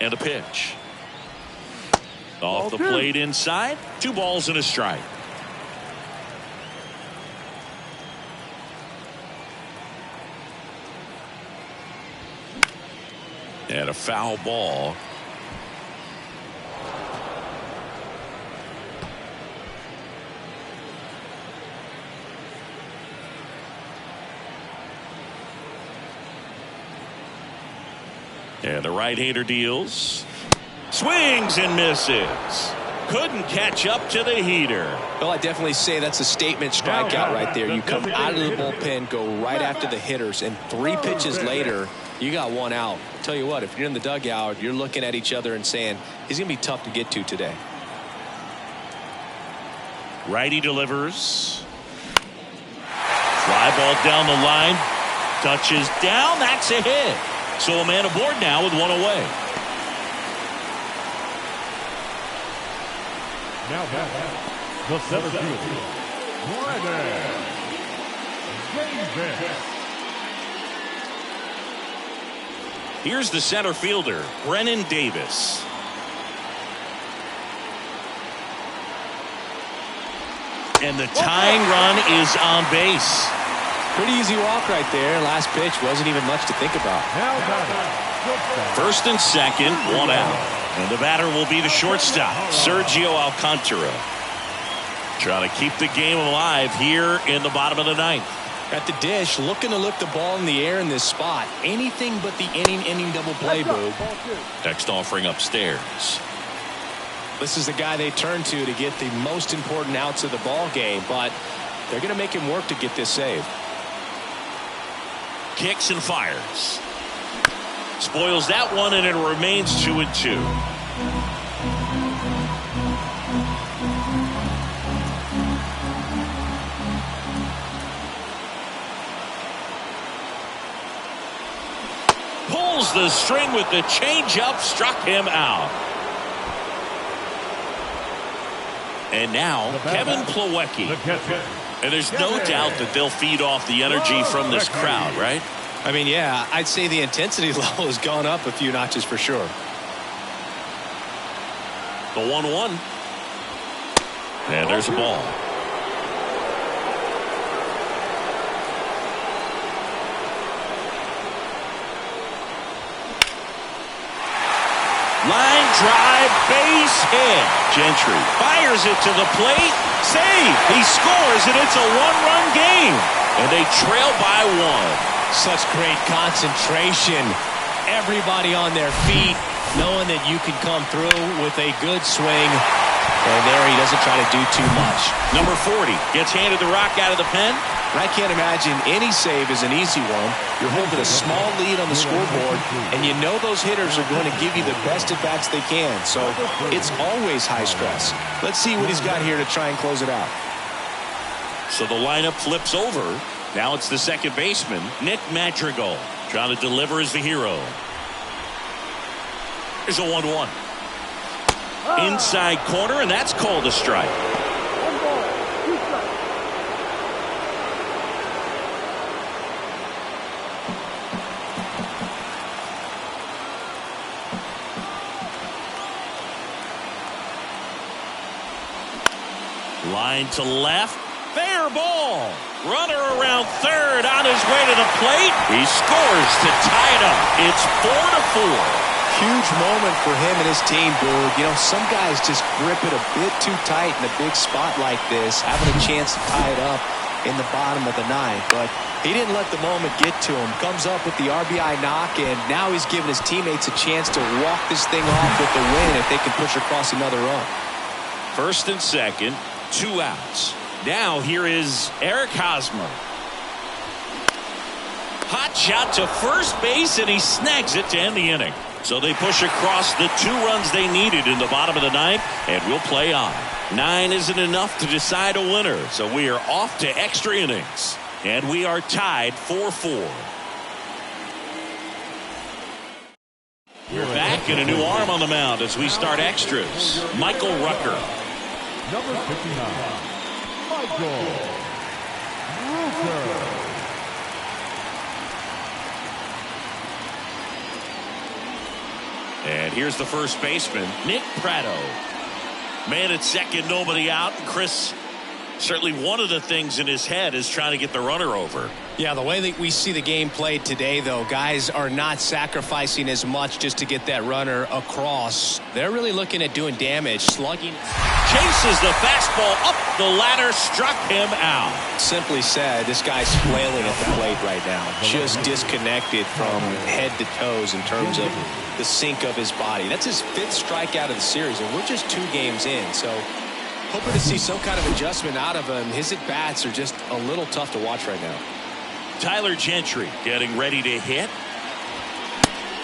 And a pitch. Off the plate inside. 2 balls and a strike. And a foul ball. And the right-hander deals. Swings and misses. Couldn't catch up to the heater. Well, I definitely say that's a statement strikeout right there. You come out of the bullpen, go right after the hitters, and 3 pitches later, you got 1 out. I'll tell you what, if you're in the dugout, you're looking at each other and saying, he's going to be tough to get to today. Righty delivers. Fly ball down the line. Touches down. That's a hit. So a man aboard now with 1 away. Now back, the center fielder, Brennan Davis. Here's the center fielder, Brennan Davis. And the tying run is on base. Pretty easy walk right there. Last pitch wasn't even much to think about. First and second, 1 out. And the batter will be the shortstop, Sergio Alcantara. Trying to keep the game alive here in the bottom of the ninth. At the dish, looking to lift the ball in the air in this spot. Anything but the inning double play, Boog. Next offering upstairs. This is the guy they turn to get the most important outs of the ball game, but they're going to make him work to get this save. kicks and fires. Spoils that one, and it remains 2-2. Pulls the string with the changeup, struck him out. And now Kevin Plawecki. And there's no doubt that they'll feed off the energy from this crowd, right? I mean, yeah, I'd say the intensity level has gone up a few notches for sure. The 1-1. And there's a ball. Line drive, base hit. Gentry fires it to the plate. Save. He scores, and it's a one-run game. And they trail by 1. Such great concentration. Everybody on their feet, knowing that you can come through with a good swing. And there he doesn't try to do too much. Number 40 gets handed the rock out of the pen. And I can't imagine any save is an easy one. You're holding a small lead on the scoreboard, and you know those hitters are going to give you the best at-bats they can. So it's always high stress. Let's see what he's got here to try and close it out. So the lineup flips over. Now it's the second baseman, Nick Madrigal, trying to deliver as the hero. There's a 1-1. Inside corner, and that's called a strike. Line to left. Fair ball. Runner around third on his way to the plate. He scores to tie it up. It's 4-4. Huge moment for him and his team, Boog. You know, some guys just grip it a bit too tight in a big spot like this, having a chance to tie it up in the bottom of the ninth. But he didn't let the moment get to him. Comes up with the RBI knock, and now he's giving his teammates a chance to walk this thing off with the win if they can push across another run. First and second, 2 outs. Now here is Eric Hosmer. Hot shot to first base, and he snags it to end the inning. So they push across the 2 runs they needed in the bottom of the ninth, and we'll play on. 9 isn't enough to decide a winner, so we are off to extra innings. And we are tied 4-4. We're back, and a new arm on the mound as we start extras. Michael Rucker. Number 59, Michael Rucker. And here's the first baseman, Nick Pratto. Man at second, nobody out. Chris, certainly one of the things in his head is trying to get the runner over. Yeah, the way that we see the game played today, though, guys are not sacrificing as much just to get that runner across. They're really looking at doing damage, slugging. Chases the fastball up the ladder, struck him out. Simply said, this guy's flailing at the plate right now. Just disconnected from head to toes in terms of the sink of his body. That's his 5th strikeout of the series, and we're just 2 games in. So hoping to see some kind of adjustment out of him. His at-bats are just a little tough to watch right now. Tyler Gentry getting ready to hit.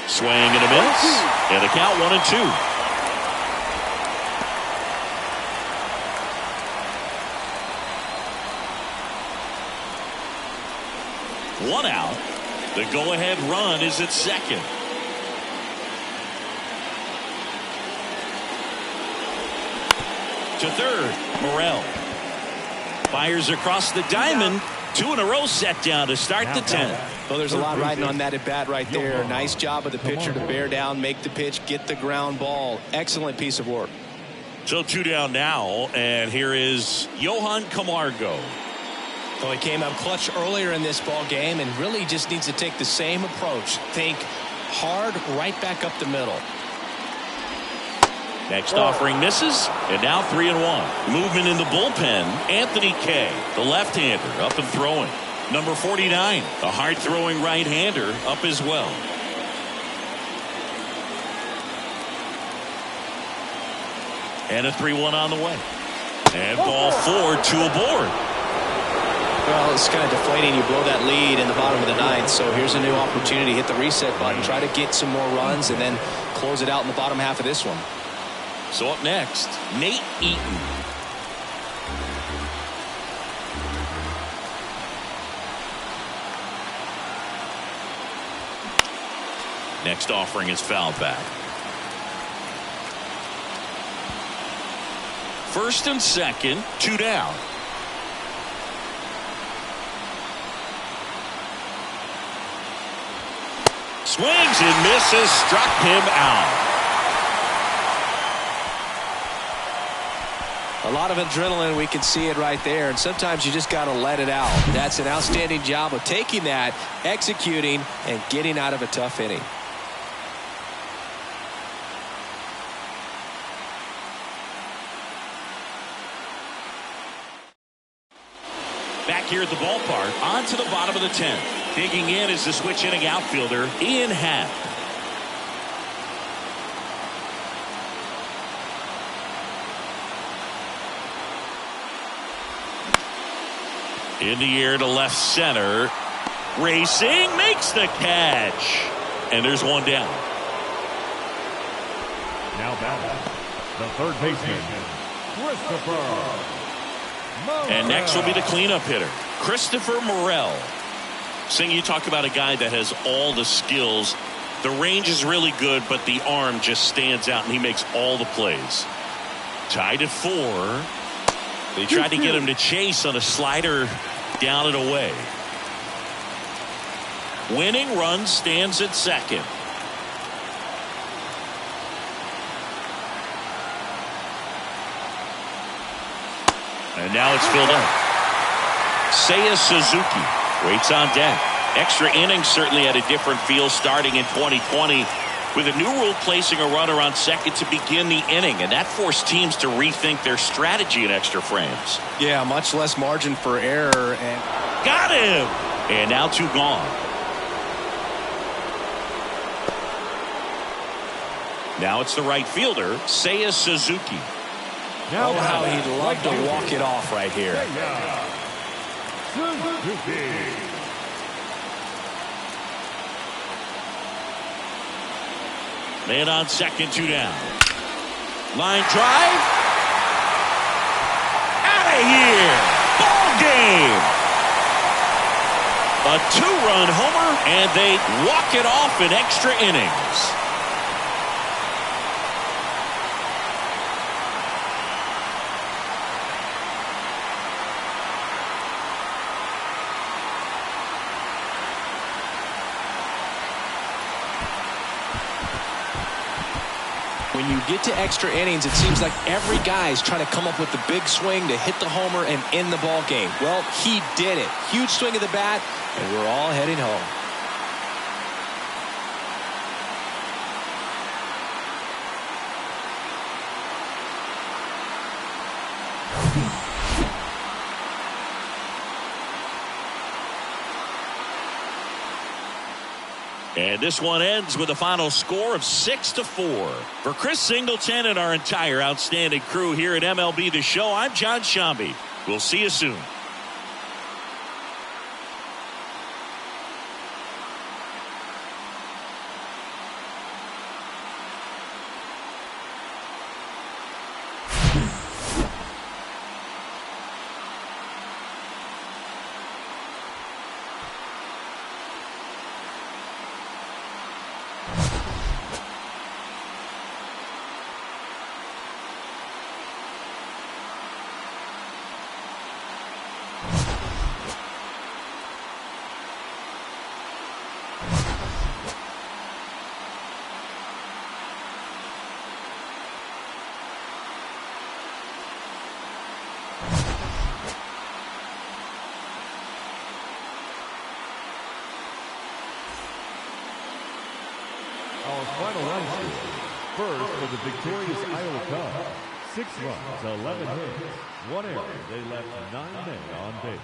Swing and a miss. And the count 1-2. One out. The go-ahead run is at second. To third, Morel. Fires across the diamond. 2 in a row set down to start the 10th. Well, there's a lot riding on that at bat right there. Nice job of the pitcher to bear down, make the pitch, get the ground ball. Excellent piece of work. So 2 down now, and here is Johan Camargo. Well, he came out clutch earlier in this ball game and really just needs to take the same approach. Think hard right back up the middle. Next offering misses, and now 3-1. Movement in the bullpen. Anthony Kay, the left-hander, up and throwing. Number 49, a hard-throwing right-hander, up as well. And a 3-1 on the way. And ball 4, 2 aboard. Well, it's kind of deflating. You blow that lead in the bottom of the ninth, so here's a new opportunity. Hit the reset button, try to get some more runs, and then close it out in the bottom half of this one. So up next, Nate Eaton. Next offering is fouled back. First and second, 2 down. Swings and misses, struck him out. A lot of adrenaline, we can see it right there, and sometimes you just got to let it out. That's an outstanding job of taking that, executing, and getting out of a tough inning. Back here at the ballpark, on to the bottom of the 10th. Digging in is the switch hitting outfielder, Ian Happ. In the air to left center. Racing, makes the catch. And there's one down. Now batting, the third baseman, Christopher. And next will be the cleanup hitter, Christopher Morel. Sing, you talk about a guy that has all the skills. The range is really good, but the arm just stands out, and he makes all the plays. Tied at 4. They tried to get him to chase on a slider down and away. Winning run stands at second. And now it's filled up. Seiya Suzuki waits on deck. Extra innings certainly had a different feel starting in 2020 with a new rule placing a runner on second to begin the inning, and that forced teams to rethink their strategy in extra frames. Yeah, much less margin for error. And got him! And now 2 gone. Now it's the right fielder, Seiya Suzuki. Oh, how he'd love to walk it off right here. Man on second, 2 down. Line drive. Out of here. Ball game. A 2-run homer, and they walk it off in extra innings. When you get to extra innings, it seems like every guy is trying to come up with the big swing to hit the homer and end the ball game. Well, he did it. Huge swing of the bat, and we're all heading home. And this one ends with a final score of 6-4. For Chris Singleton and our entire outstanding crew here at MLB The Show, I'm John Shambi. We'll see you soon. Our final run score. First for the victorious Iowa Cubs. 6 runs, 11 hits, 1 error. They left 9 men on base.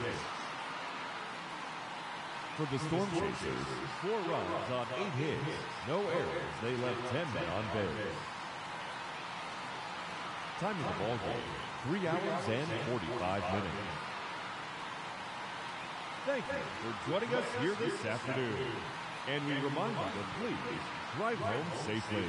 For the Storm Chasers, 4 runs on 8 hits, no errors. They left 10 men on base. Time of the ball game, 3 hours and 45 minutes. Thank you for joining us here this afternoon. And we remind you to please drive home safely.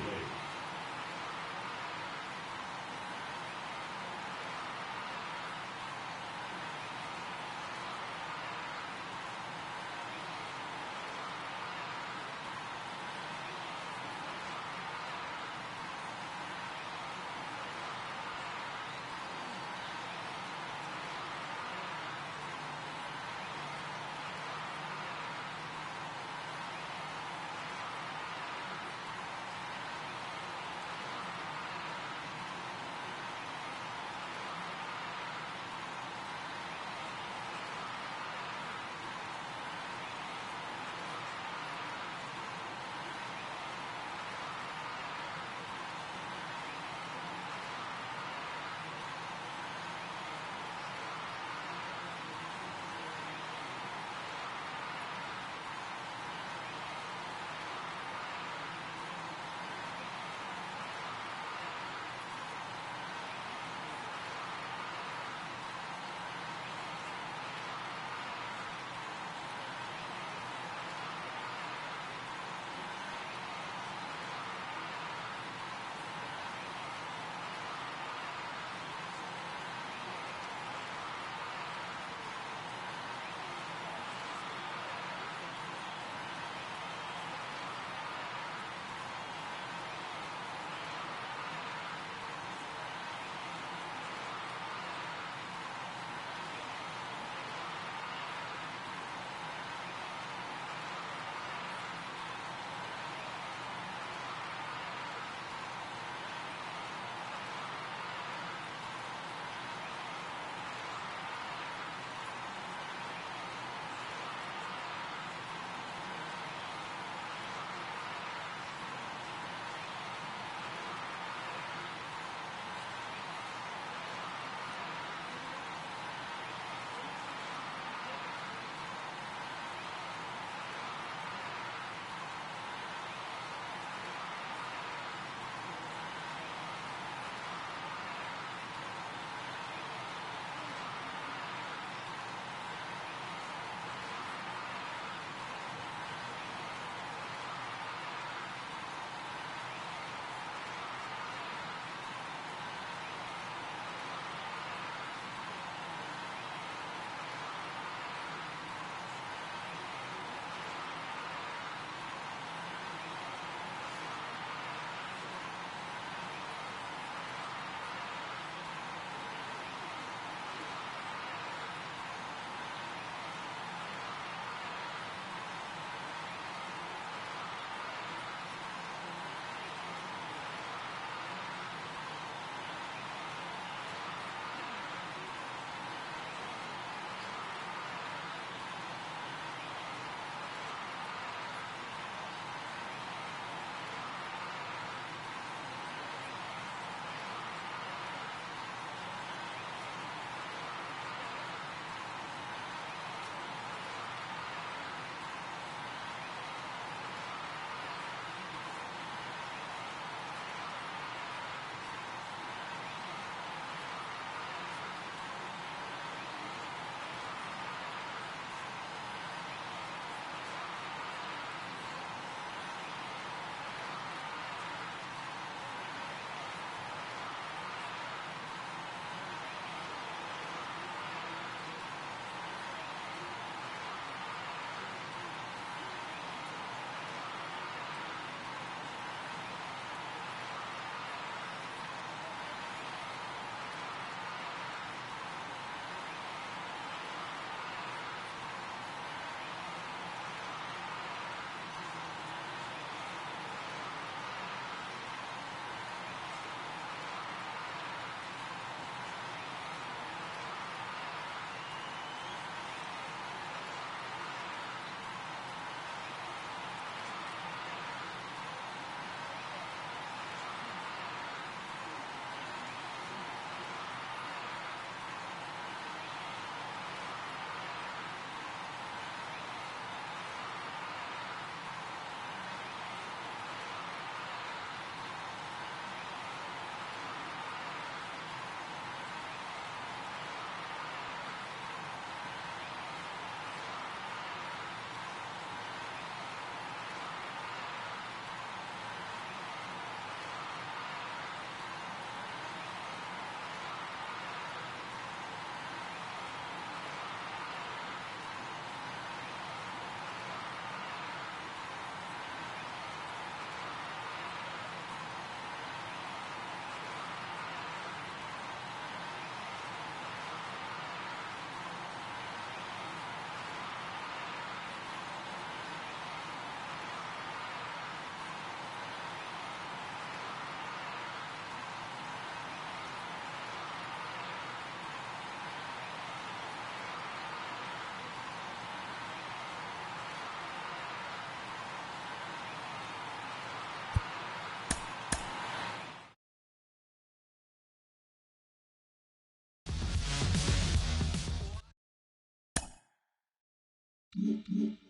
you.